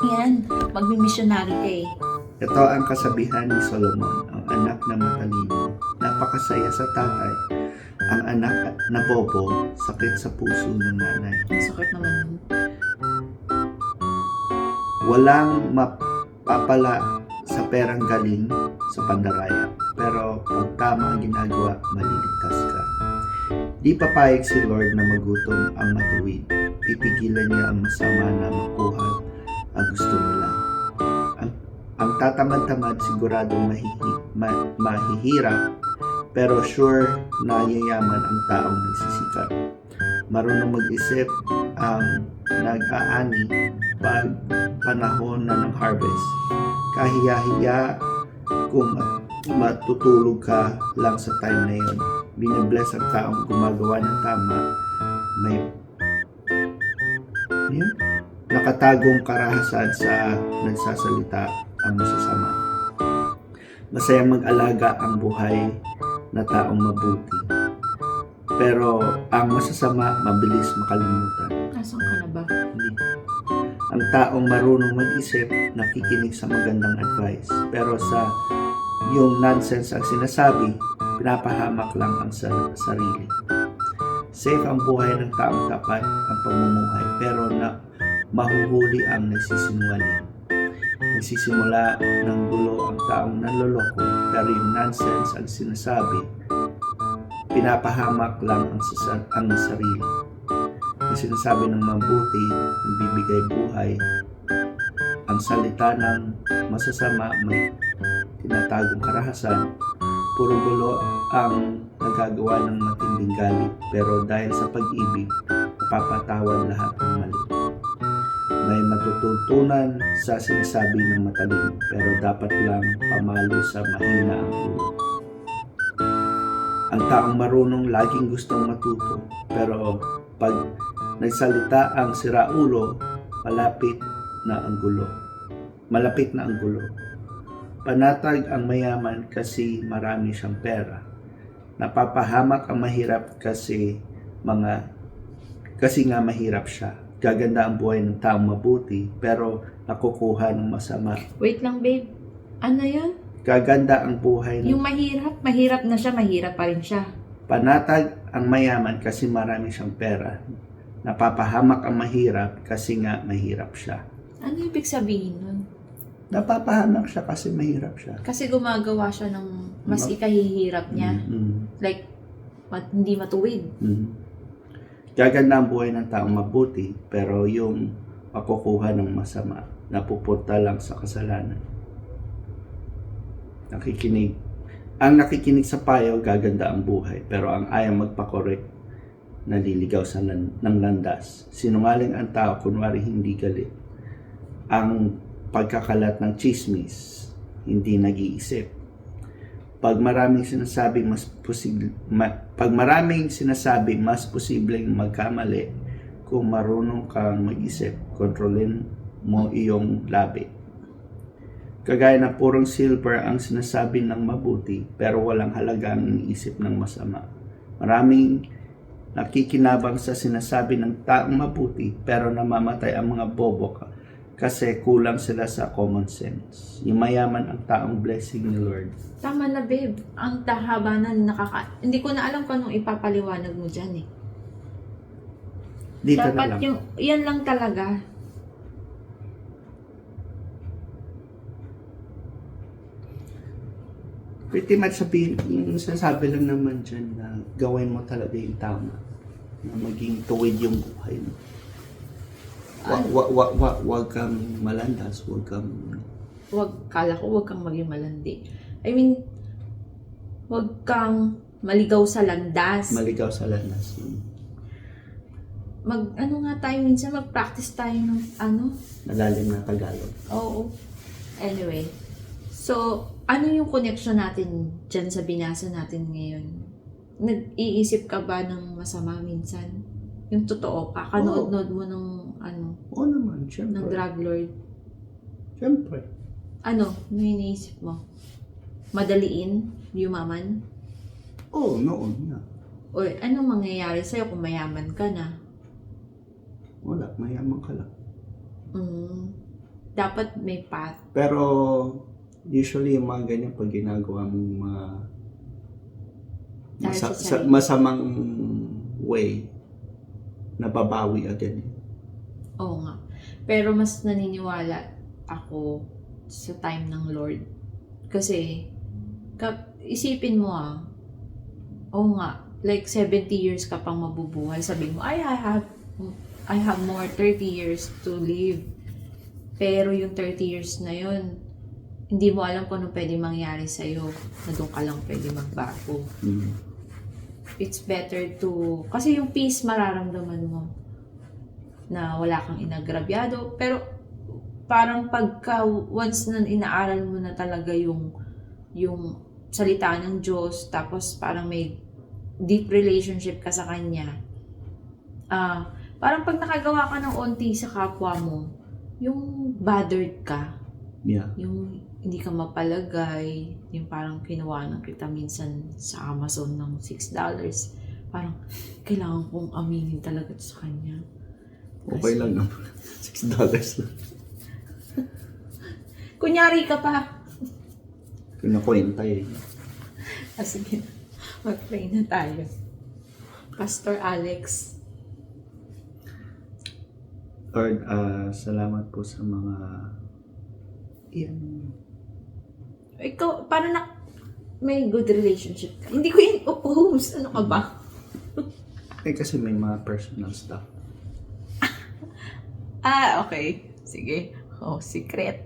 Yan, magmi-missionary ka eh. Ito ang kasabihan ni Solomon, ang anak na matalino. Napakasaya sa tatay. Ang anak na bobo, sakit sa puso ng nanay. Ang sakit naman yun. Walang mapapala sa perang galing sa pandaraya. Pero pag tama ang ginagawa, maliligtas ka. Di papayag si Lord na magutom ang matuwid. Pipigilan niya ang masama na makuha ang gusto nila. Ang tatamad-tamad siguradong mahihirap, pero sure na yayaman ang taong nagsisikap. Marunong mag-isip ang nag-aani pag panahon na ng harvest. Kahiya-hiya kung matutulog ka lang sa time na yun. Binibless ang taong gumagawa ng tama. May nakatagong karahasan sa nagsasalita ang masasama. Masayang mag-alaga ang buhay na taong mabuti. Pero ang masasama, mabilis makalimutan. Nasaan ka na ba? Hindi. Ang taong marunong mag-isip, nakikinig sa magandang advice. Pero sa yung nonsense ang sinasabi, pinapahamak lang ang sarili. Safe ang buhay ng taong tapat ang pamumuhay, pero mahuhuli ang nagsisinungaling. Nagsisimula ng gulo ang taong nanloloko, pero yung nonsense ang sinasabi, pinapahamak lang ang sarili. Yung sinasabi ng mabuti, nagbibigay buhay. Ang salita ng masasama may tinatagong karahasan. Puro gulo ang nagagawa ng matinding galit, pero dahil sa pag-ibig, napapatawad lahat ng mali. May matututunan sa sinasabi ng matalino, pero dapat lang pamalo sa mahina ang ulo. Ang taong marunong laging gustong matuto, pero pag nagsalita ang siraulo, malapit na ang gulo. Panatag ang mayaman kasi marami siyang pera. Napapahamak ang mahirap kasi nga mahirap siya. Gaganda ang buhay ng taong mabuti, pero nakukuha ng masama. Wait lang babe. Ano yun? Gaganda ang buhay ng... Yung mahirap na siya, mahirap pa rin siya. Panatag ang mayaman kasi marami siyang pera. Napapahamak ang mahirap kasi nga mahirap siya. Ano ibig sabihin nun? Napapahamak siya kasi mahirap siya. Kasi gumagawa siya ng mas ikahihirap niya. Like, hindi matuwid. Gaganda ang buhay ng taong mabuti, pero yung makukuha ng masama, napupunta lang sa kasalanan. Ang nakikinig sa payo, gaganda ang buhay, pero ang ayaw magpakorek, naliligaw ng landas. Sinungaling ang tao, kunwari hindi galit. Ang pagkakalat ng chismis, hindi nag-iisip. Pag maraming sinasabi, mas posibleng magkamali. Kung marunong kang mag-isip, kontrolin mo iyong labi. Kagaya na purong silver ang sinasabi ng mabuti, pero walang halaga ang iniisip ng masama. Maraming nakikinabang sa sinasabi ng taong mabuti, pero namamatay ang mga bobo kasi kulang sila sa common sense. Yung mayaman ang taong blessing ni Lord. Tama na babe. Ang tahaba na hindi ko na alam kung anong ipapaliwanag mo dyan eh. Dito Dapat na lang. yan lang talaga. Pretty much yung sasabi lang naman dyan na gawin mo talaga yung tama. Na maging tuwid yung buhay mo. Wag kang malandas, Kala ko wag kang maging malandi. I mean, wag kang maligaw sa landas. Maligaw sa landas. Minsan mag-practice tayo ng Malalim na Tagalog. Oo. Anyway. So, ano yung connection natin dyan sa binasa natin ngayon? Nag-iisip ka ba ng masama minsan? Yung totoo, kakanood-nood mo ng Oo naman, syempre. ng drug lord. Syempre. Ano iniisip mo? Madaliin? Yumaman? Oo, noon nga. O anong mangyayari sa'yo kung mayaman ka na? Wala, mayaman ka lang. Mm. Dapat may path. Pero, usually, yung mga ganyan, pag ginagawa mong Dahil sa sarili. masamang way, nababawi agad. Oo nga. Pero mas naniniwala ako sa time ng Lord. Kasi, isipin mo oo nga, like 70 years ka pang mabubuhay. Sabi mo, I have more 30 years to live. Pero yung 30 years na yun, hindi mo alam kung ano pwede mangyari sa'yo na doon ka lang pwede magbago. It's better to, kasi yung peace mararamdaman mo na wala kang inagrabyado, pero parang pagka once na inaaral mo na talaga yung salita ng Diyos, tapos parang may deep relationship ka sa Kanya, parang pag nakagawa ka ng onti sa kapwa mo, yung bothered ka, Yeah. yung hindi ka mapalagay, yung parang kinuha ng kita minsan sa Amazon ng $6, parang kailangan kong aminin talaga ito sa Kanya. Okay lang naman. $6 lang. Kunyari ka pa. Kinakwenta eh. Sige, mag-pray na tayo. Pastor Alex. Lord, salamat po sa mga Ikaw, paano may good relationship ka? Hindi ko yun oppose. Ano ka ba? kasi may mga personal stuff. Okay. Sige. Secret.